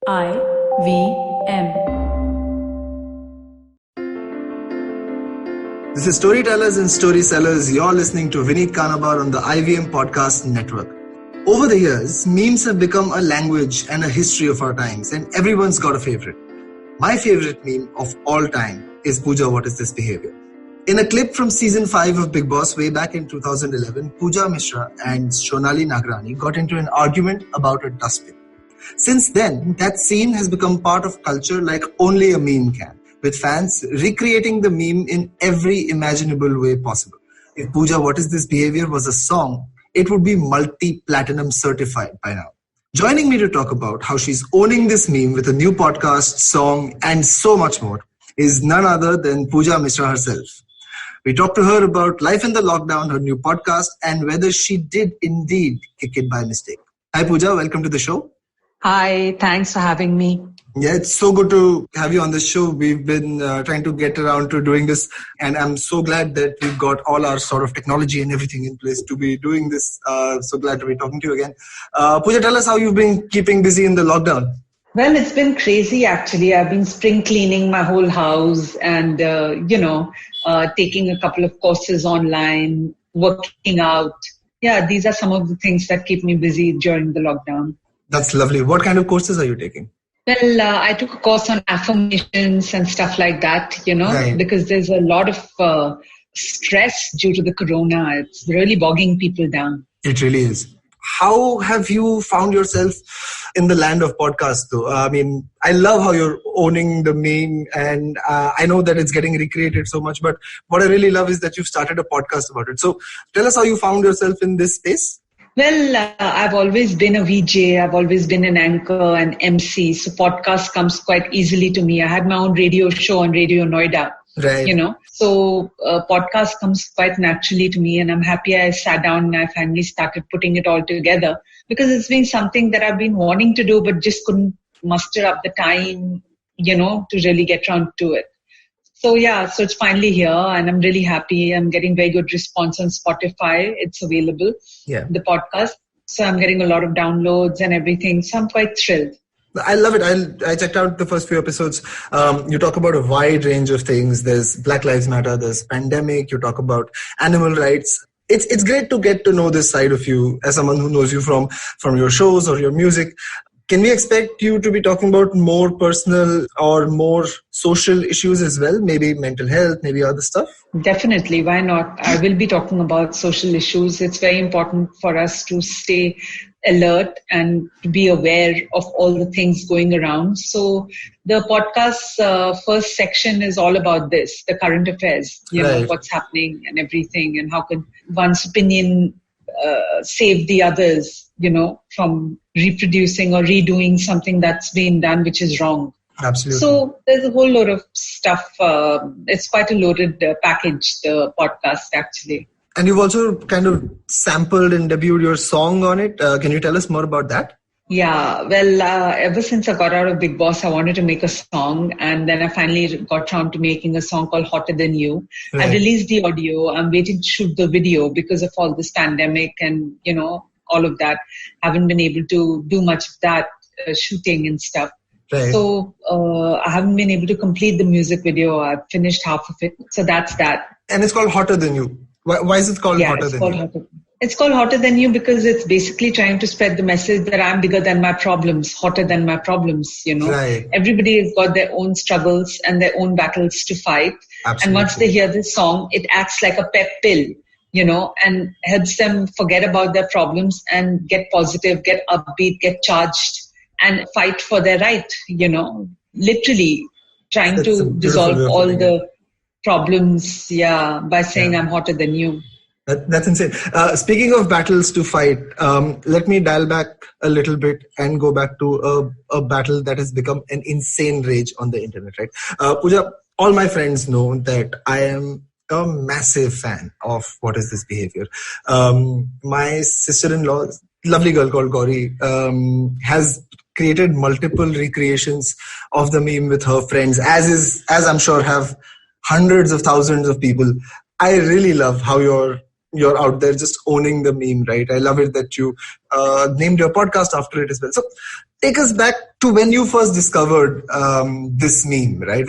IVM. This is Storytellers and Story Sellers. You're listening to Vineet Kanabar on the IVM Podcast Network. Over the years, memes have become a language and a history of our times, and everyone's got a favorite. My favorite meme of all time is Pooja, what is this behavior? In a clip from season 5 of Bigg Boss way back in 2011, Pooja Misra and Shonali Nagrani got into an argument about a dustbin. Since then, that scene has become part of culture like only a meme can, with fans recreating the meme in every imaginable way possible. If Pooja, what is this behavior was a song, it would be multi-platinum certified by now. Joining me to talk about how she's owning this meme with a new podcast, song, and so much more is none other than Pooja Misra herself. We talked to her about life in the lockdown, her new podcast, and whether she did indeed kick it by mistake. Hi Pooja, welcome to the show. Hi, thanks for having me. Yeah, it's so good to have you on the show. We've been trying to get around to doing this, and I'm so glad that we've got all our sort of technology and everything in place to be doing this. So glad to be talking to you again. Pooja, tell us how you've been keeping busy in the lockdown. Well, it's been crazy actually. I've been spring cleaning my whole house and, taking a couple of courses online, working out. Yeah, these are some of the things that keep me busy during the lockdown. That's lovely. What kind of courses are you taking? Well, I took a course on affirmations and stuff like that, Right. Because there's a lot of stress due to the corona. It's really bogging people down. It really is. How have you found yourself in the land of podcasts though? I mean, I love how you're owning the meme, and I know that it's getting recreated so much, but what I really love is that you've started a podcast about it. So tell us how you found yourself in this space. Well, I've always been a VJ. I've always been an anchor and MC. So podcast comes quite easily to me. I had my own radio show on Radio Noida, Right. So podcast comes quite naturally to me. And I'm happy I sat down and I finally started putting it all together because it's been something that I've been wanting to do, but just couldn't muster up the time, to really get around to it. So it's finally here and I'm really happy. I'm getting very good response on Spotify. It's available, the podcast. So I'm getting a lot of downloads and everything. So I'm quite thrilled. I love it. I checked out the first few episodes. You talk about a wide range of things. There's Black Lives Matter, there's pandemic, you talk about animal rights. It's great to get to know this side of you as someone who knows you from your shows or your music. Can we expect you to be talking about more personal or more social issues as well? Maybe mental health, maybe other stuff? Definitely. Why not? I will be talking about social issues. It's very important for us to stay alert and to be aware of all the things going around. So the podcast's first section is all about this, the current affairs, Right. What's happening and everything, and how can one's opinion save the others, from reproducing or redoing something that's been done, which is wrong. Absolutely. So there's a whole lot of stuff. It's quite a loaded package, the podcast, actually. And you've also kind of sampled and debuted your song on it. Can you tell us more about that? Yeah, well, ever since I got out of Bigg Boss, I wanted to make a song. And then I finally got around to making a song called Hotter Than You. Right. I released the audio. I'm waiting to shoot the video because of all this pandemic and, all of that. I haven't been able to do much of that shooting and stuff. Right. So I haven't been able to complete the music video. I've finished half of it. So that's that. And it's called Hotter Than You. Why is it called Hotter Than You? It's called Hotter Than You because it's basically trying to spread the message that I'm bigger than my problems, hotter than my problems, Right. Everybody has got their own struggles and their own battles to fight. Absolutely. And once they hear this song, it acts like a pep pill, and helps them forget about their problems and get positive, get upbeat, get charged and fight for their right, literally trying That's to dissolve all the problems, by saying I'm hotter than you. That's insane. Speaking of battles to fight, let me dial back a little bit and go back to a battle that has become an insane rage on the internet, right? Pooja, all my friends know that I am a massive fan of What Is This Behaviour. My sister-in-law, lovely girl called Gauri, has created multiple recreations of the meme with her friends, as I'm sure have hundreds of thousands of people. I really love how you're you're out there just owning the meme, right? I love it that you named your podcast after it as well. So take us back to when you first discovered this meme, right?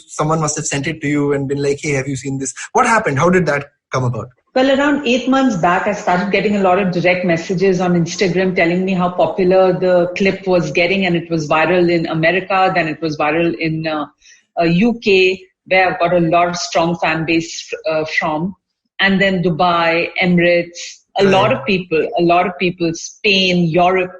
Someone must have sent it to you and been like, hey, have you seen this? What happened? How did that come about? Well, around 8 months back, I started getting a lot of direct messages on Instagram telling me how popular the clip was getting, and it was viral in America, then it was viral in UK, where I've got a lot of strong fan base from, and then Dubai, Emirates, a lot of people, Spain, Europe.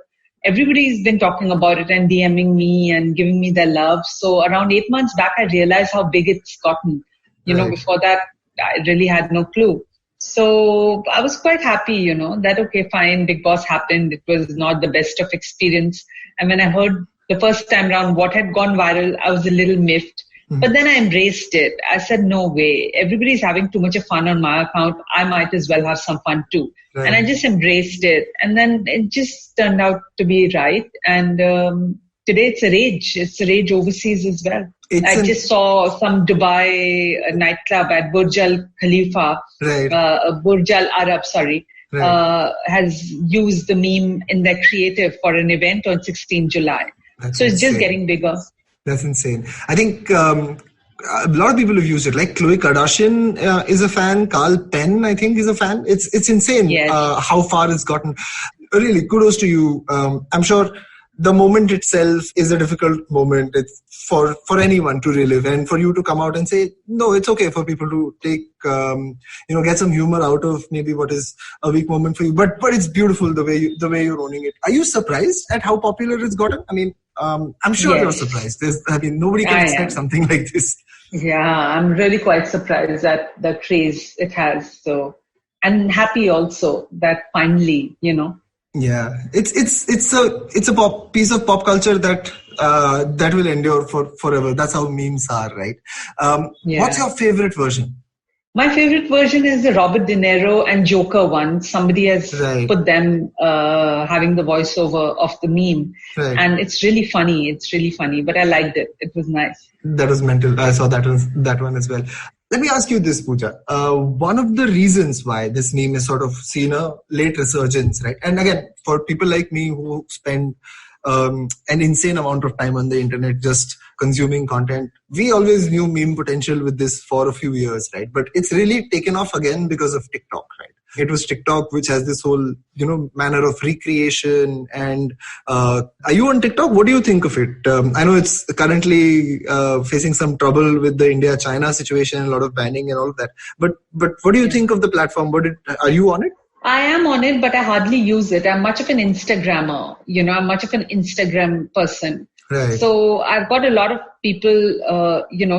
Everybody's been talking about it and DMing me and giving me their love. So around 8 months back, I realized how big it's gotten. Before that, I really had no clue. So I was quite happy, that, okay, fine, Big Boss happened. It was not the best of experience. And when I heard the first time around what had gone viral, I was a little miffed. But then I embraced it. I said, no way. Everybody's having too much of fun on my account. I might as well have some fun too. Right. And I just embraced it. And then it just turned out to be right. And today it's a rage. It's a rage overseas as well. I just saw some Dubai nightclub at Burj Al Khalifa, Burj Al Arab, has used the meme in their creative for an event on 16 July. So it's just getting bigger. That's insane. I think a lot of people have used it. Like Khloe Kardashian is a fan. Carl Penn, I think, is a fan. It's insane how far it's gotten. Really, kudos to you. I'm sure the moment itself is a difficult moment. It's for anyone to relive, and for you to come out and say, no, it's okay for people to take, get some humor out of maybe what is a weak moment for you. But it's beautiful the way you're owning it. Are you surprised at how popular it's gotten? I mean, I'm sure you're surprised. Nobody can expect something like this. Yeah, I'm really quite surprised at the craze it has. So, and happy also that finally, Yeah, it's a piece of pop culture that will endure forever. That's how memes are, right? What's your favorite version? My favorite version is the Robert De Niro and Joker one. Somebody has put them having the voiceover of the meme. Right. And it's really funny. But I liked it. It was nice. That was mental. I saw that one as well. Let me ask you this, Pooja. One of the reasons why this meme has sort of seen a late resurgence, right? And again, for people like me who spend an insane amount of time on the internet just consuming content, we always knew meme potential with this for a few years, right? But it's really taken off again because of TikTok, right? It was TikTok which has this whole, manner of recreation. And are you on TikTok? What do you think of it? I know it's currently facing some trouble with the India-China situation, a lot of banning and all of that. But what do you think of the platform? Are you on it? I am on it, but I hardly use it. I'm much of an Instagrammer. I'm much of an Instagram person. Right. So I've got a lot of people,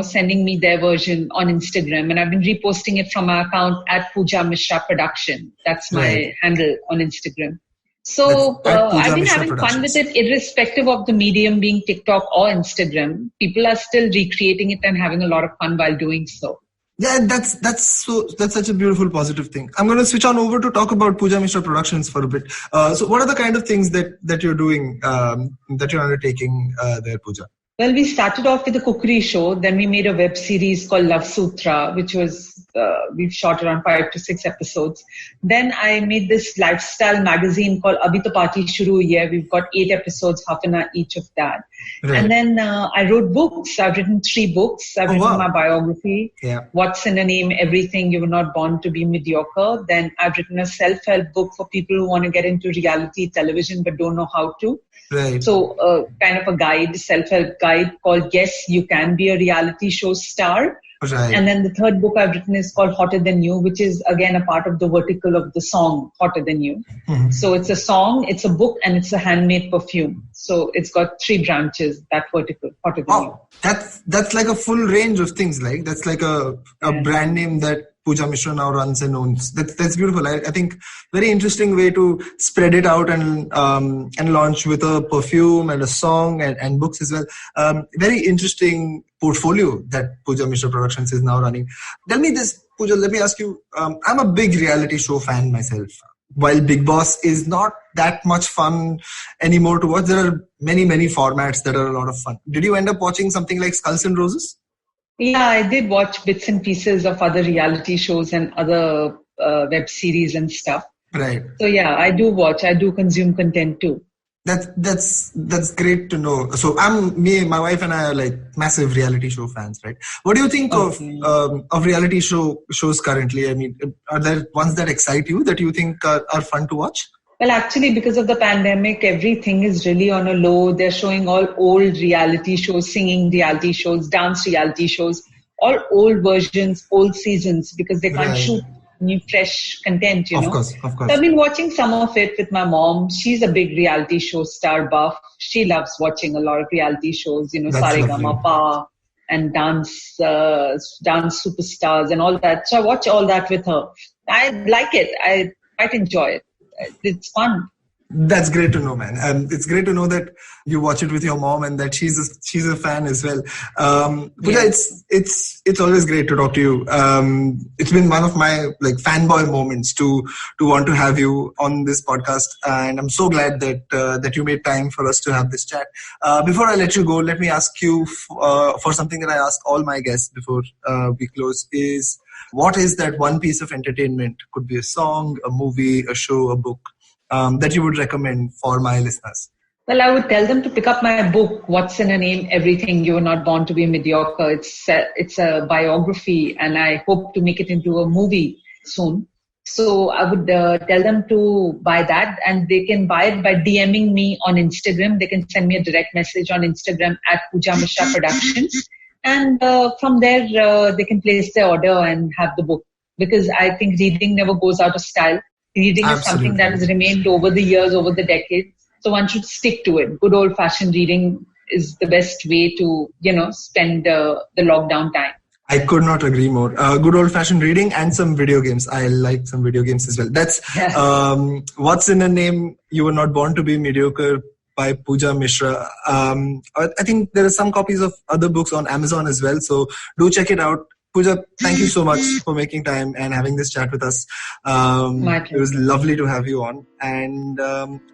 sending me their version on Instagram, and I've been reposting it from my account at Pooja Misra Production. That's my handle on Instagram. So I've been having fun with it, irrespective of the medium being TikTok or Instagram. People are still recreating it and having a lot of fun while doing so. Yeah, that's such a beautiful, positive thing. I'm going to switch on over to talk about Pooja Misra Productions for a bit. So what are the kind of things that you're doing, that you're undertaking there, Pooja? Well, we started off with a cookery show. Then we made a web series called Love Sutra, which was, we've shot around 5 to 6 episodes. Then I made this lifestyle magazine called Abhi To Party Shuru Hui Hai. We've got 8 episodes, half an hour each of that. Right. And then I wrote books. I've written 3 books. I've written my biography, What's in a Name, Everything, You Were Not Born to Be Mediocre. Then I've written a self-help book for people who want to get into reality television but don't know how to. Right. So kind of a guide, self-help guide called Yes, You Can Be a Reality Show Star. Right. And then the third book I've written is called Hotter Than You, which is again a part of the vertical of the song Hotter Than You. Mm-hmm. So it's a song, it's a book, and it's a handmade perfume. So it's got 3 branches, that vertical, Hotter Than You. That's like a full range of things, like that's like a brand name that Pooja Misra now runs and owns. That's beautiful. I think very interesting way to spread it out and launch with a perfume and a song and books as well. Very interesting portfolio that Pooja Misra Productions is now running. Tell me this, Pooja, let me ask you, I'm a big reality show fan myself. While Big Boss is not that much fun anymore to watch, there are many, many formats that are a lot of fun. Did you end up watching something like Skulls and Roses? Yeah, I did watch bits and pieces of other reality shows and other web series and stuff. Right. So yeah, I do watch. I do consume content too. That's great to know. So my wife and I are like massive reality show fans, right? What do you think of reality shows currently? I mean, are there ones that excite you that you think are fun to watch? Well, actually, because of the pandemic, everything is really on a low. They're showing all old reality shows, singing reality shows, dance reality shows, all old versions, old seasons, because they can't shoot new, fresh content, you know. Of course. So I've been watching some of it with my mom. She's a big reality show star buff. She loves watching a lot of reality shows, you know, Saregama and dance superstars and all that. So I watch all that with her. I like it. I quite enjoy it. It's fun. That's great to know, man. And it's great to know that you watch it with your mom and that she's a fan as well. Pooja, it's always great to talk to you. It's been one of my like fanboy moments to want to have you on this podcast, and I'm so glad that you made time for us to have this chat. Before I let you go, let me ask you for something that I ask all my guests before we close. Is what is that one piece of entertainment? Could be a song, a movie, a show, a book. That you would recommend for my listeners? Well, I would tell them to pick up my book, What's in a Name, Everything. You're Not Born to Be Mediocre. It's a biography, and I hope to make it into a movie soon. So I would tell them to buy that, and they can buy it by DMing me on Instagram. They can send me a direct message on Instagram at Pooja Misra Productions. And from there, they can place their order and have the book. Because I think reading never goes out of style. Reading is something that has remained over the years, over the decades. So one should stick to it. Good old-fashioned reading is the best way to, spend the lockdown time. I could not agree more. Good old-fashioned reading and some video games. I like some video games as well. That's What's in a Name, You Were Not Born to Be Mediocre by Pooja Misra. I think there are some copies of other books on Amazon as well. So do check it out. Pooja, thank you so much for making time and having this chat with us. It was lovely to have you on. And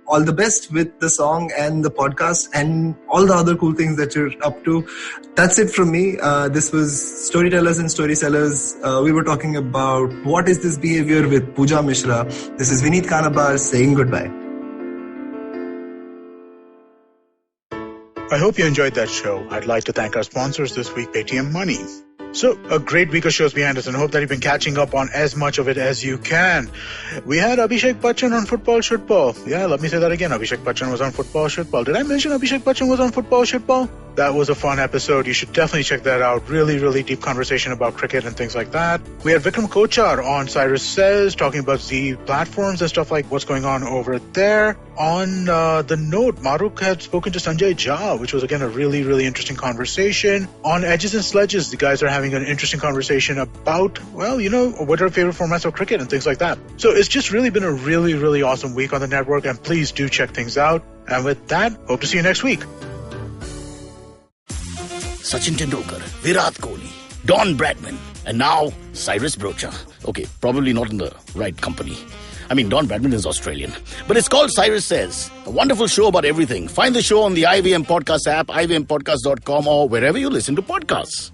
all the best with the song and the podcast and all the other cool things that you're up to. That's it from me. This was Storytellers and Storysellers. We were talking about what is this behavior with Pooja Misra. This is Vineet Kanabar saying goodbye. I hope you enjoyed that show. I'd like to thank our sponsors this week, Paytm Money. So, a great week of shows behind us, and hope that you've been catching up on as much of it as you can. We had Abhishek Bachchan on Football Shitball. Yeah, let me say that again. Abhishek Bachchan was on Football Shitball. Did I mention Abhishek Bachchan was on Football Shitball? That was a fun episode. You should definitely check that out. Really, really deep conversation about cricket and things like that. We had Vikram Kochar on Cyrus Says, talking about the platforms and stuff like what's going on over there. On the note, Maruk had spoken to Sanjay Jha, which was again a really, really interesting conversation. On Edges and Sledges, the guys are having an interesting conversation about, what are our favorite formats of cricket and things like that. So it's just really been a really, really awesome week on the network, and please do check things out. And with that, hope to see you next week. Sachin Tendulkar, Virat Kohli, Don Bradman, and now Cyrus Brocha. Okay, probably not in the right company. I mean, Don Bradman is Australian. But it's called Cyrus Says, a wonderful show about everything. Find the show on the IVM Podcast app, ivmpodcast.com, or wherever you listen to podcasts.